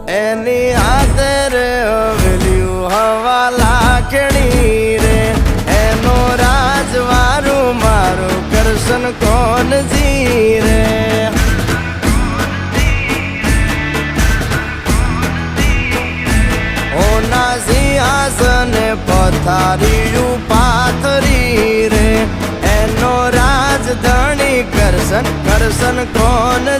એની હાથે રે હવેલ્યું હવા લાખણી રે એનો રાજવારું મારું કરશન કોણ જી રે ઓના સિંહાસને પથારીયું પાથરી રે એનો રાજધણી કરશન કરશન કોણ